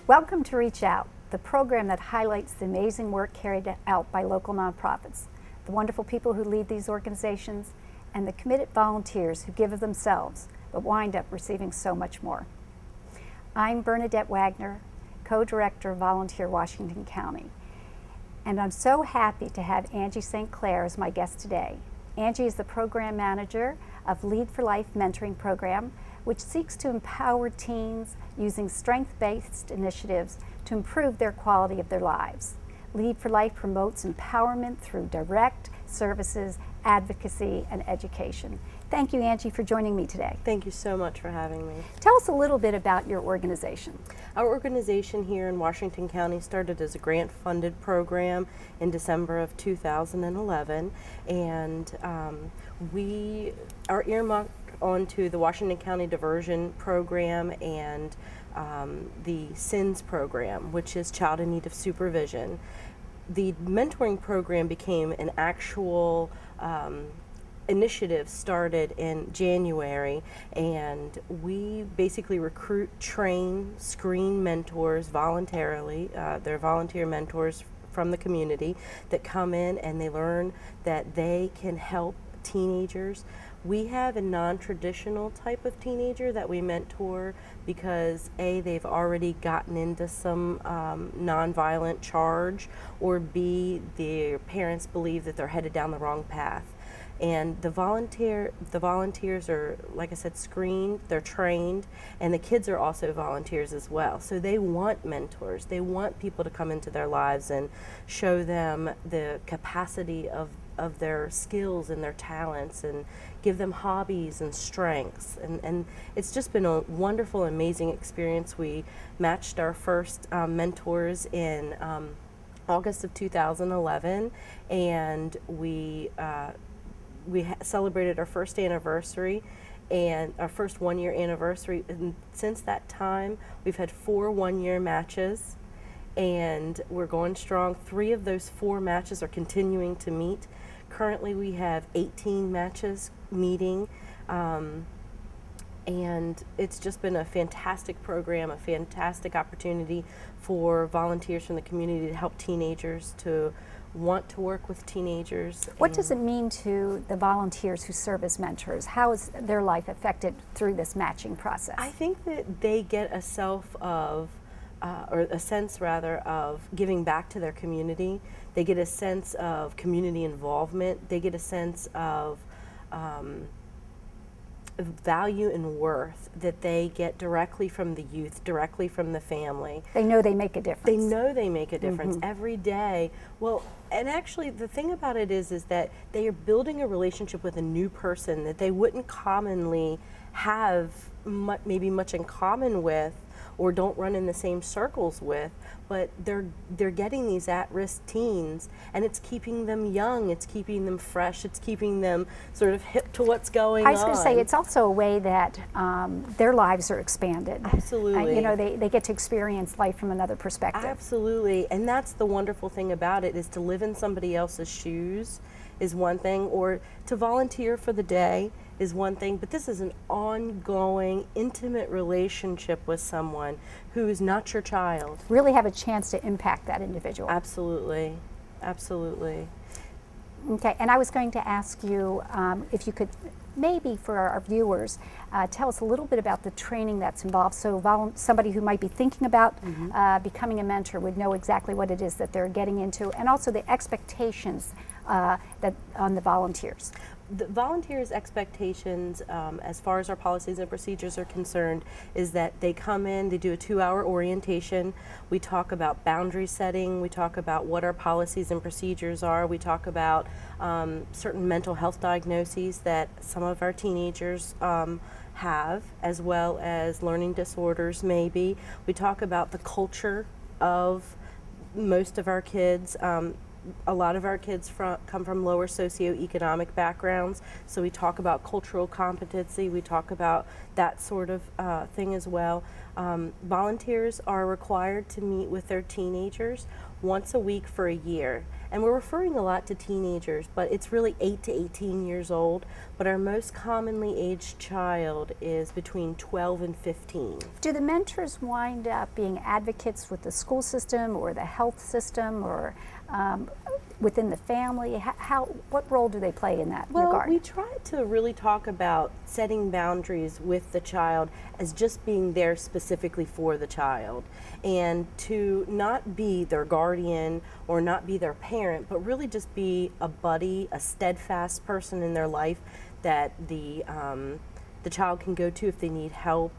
Welcome to Reach Out, the program that highlights the amazing work carried out by local nonprofits, the wonderful people who lead these organizations, and the committed volunteers who give of themselves but wind up receiving so much more. I'm Bernadette Wagner, co-director of Volunteer Washington County, and I'm so happy to have Angie St. Clair as my guest today. Angie is the program manager of Lead4Life mentoring program, which seeks to empower teens using strength-based initiatives to improve their quality of their lives. Lead4Life promotes empowerment through direct services, advocacy, and education. Thank you, Angie, for joining me today. Thank you so much for having me. Tell us a little bit about your organization. Our organization here in Washington County started as a grant-funded program in December of 2011, and we are earmarked onto the Washington County Diversion Program and the SINS program, which is Child in Need of Supervision. The mentoring program became an actual initiative started in January, and we basically recruit, train, screen mentors voluntarily. They're volunteer mentors from the community that come in and they learn that they can help teenagers. We have a non-traditional type of teenager that we mentor because A, they've already gotten into some nonviolent charge, or B, their parents believe that they're headed down the wrong path. And the volunteers are, like I said, screened, they're trained, and the kids are also volunteers as well. So they want mentors. They want people to come into their lives and show them the capacity of their skills and their talents, and give them hobbies and strengths. And it's just been a wonderful, amazing experience. We matched our first mentors in August of 2011, and we celebrated our first anniversary and our first one-year anniversary. And since that time, we've had 4 one-year matches, and we're going strong. 3 of those 4 matches are continuing to meet. Currently, we have 18 matches meeting, and it's just been a fantastic program, a fantastic opportunity for volunteers from the community to help teenagers, to want to work with teenagers. What does it mean to the volunteers who serve as mentors? How is their life affected through this matching process? I think that they get a or a sense rather of giving back to their community. They get a sense of community involvement. They get a sense of value and worth that they get directly from the youth, directly from the family. They know they make a difference. They know they make a difference every day. Well, and actually the thing about it is that they are building a relationship with a new person that they wouldn't commonly have maybe much in common with, or don't run in the same circles with, but they're getting these at-risk teens, and it's keeping them young, it's keeping them fresh, it's keeping them sort of hip to what's going on. I was going to say, it's also a way that their lives are expanded. Absolutely. You know, they get to experience life from another perspective. Absolutely, and that's the wonderful thing about it, is to live in somebody else's shoes is one thing, or to volunteer for the day is one thing, but this is an ongoing, intimate relationship with someone who is not your child. Really have a chance to impact that individual. Absolutely, absolutely. Okay, and I was going to ask you if you could maybe for our viewers tell us a little bit about the training that's involved, so somebody who might be thinking about becoming a mentor would know exactly what it is that they're getting into, and also the expectations that on the volunteers. The volunteers' expectations, as far as our policies and procedures are concerned, is that they come in, they do a 2-hour orientation. We talk about boundary setting, we talk about what our policies and procedures are, we talk about certain mental health diagnoses that some of our teenagers have, as well as learning disorders maybe. We talk about the culture of most of our kids. A lot of our kids come from lower socioeconomic backgrounds, so we talk about cultural competency, we talk about that sort of thing as well. Volunteers are required to meet with their teenagers once a week for a year. And we're referring a lot to teenagers, but it's really 8 to 18 years old. But our most commonly aged child is between 12 and 15. Do the mentors wind up being advocates with the school system or the health system or within the family? What role do they play in that regard? Well, we try to really talk about setting boundaries with the child as just being there specifically for the child, and to not be their guardian or not be their parent, but really just be a buddy, a steadfast person in their life that the child can go to if they need help.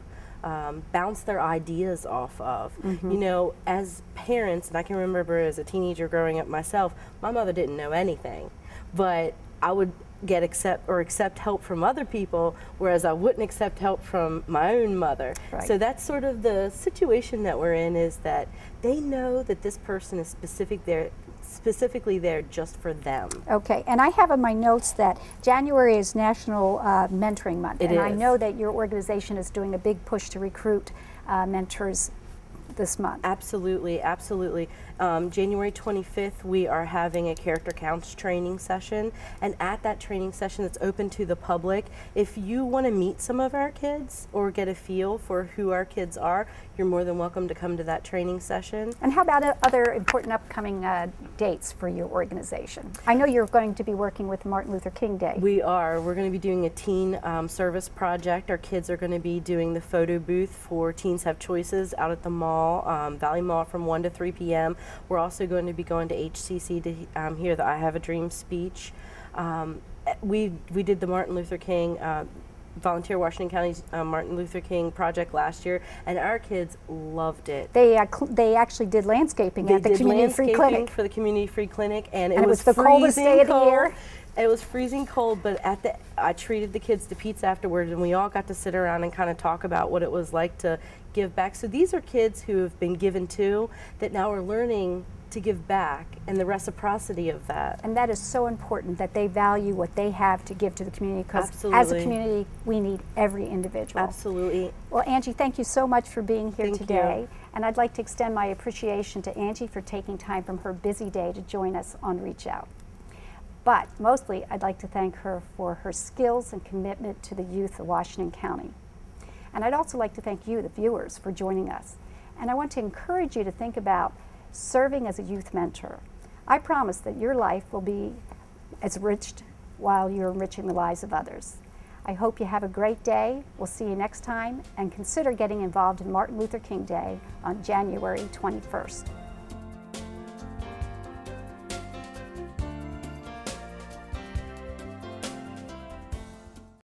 Bounce their ideas off of. You know, as parents, and I can remember as a teenager growing up myself, my mother didn't know anything, but I would accept help from other people, whereas I wouldn't accept help from my own mother. Right. So that's sort of the situation that we're in, is that they know that this person is specifically there just for them. Okay, and I have in my notes that January is National Mentoring Month, It and I is. know that your organization is doing a big push to recruit mentors this month. Absolutely, absolutely. January 25th, we are having a character counts training session, and at that training session that's open to the public, if you want to meet some of our kids or get a feel for who our kids are, you're more than welcome to come to that training session. And how about other important upcoming dates for your organization? I know you're going to be working with Martin Luther King Day. We are. We're going to be doing a teen service project. Our kids are going to be doing the photo booth for Teens Have Choices out at the mall, Valley Mall, from 1 to 3 p.m. We're also going to be going to HCC to hear the I Have a Dream speech. We did the Martin Luther King volunteer Washington County's Martin Luther King project last year, and our kids loved it. They actually did landscaping at the Community Free Clinic. For the Community Free Clinic, and it was the coldest day of the year. It was freezing cold, but I treated the kids to pizza afterwards, and we all got to sit around and kind of talk about what it was like to give back. So these are kids who have been given to, that now are learning to give back, and the reciprocity of that. And that is so important, that they value what they have to give to the community, because as a Absolutely. community, we need every individual. Absolutely. Well, Angie, thank you so much for being here Thank today. you. And I'd like to extend my appreciation to Angie for taking time from her busy day to join us on Reach Out. But mostly, I'd like to thank her for her skills and commitment to the youth of Washington County. And I'd also like to thank you, the viewers, for joining us. And I want to encourage you to think about serving as a youth mentor. I promise that your life will be as enriched while you're enriching the lives of others. I hope you have a great day. We'll see you next time, and consider getting involved in Martin Luther King Day on January 21st.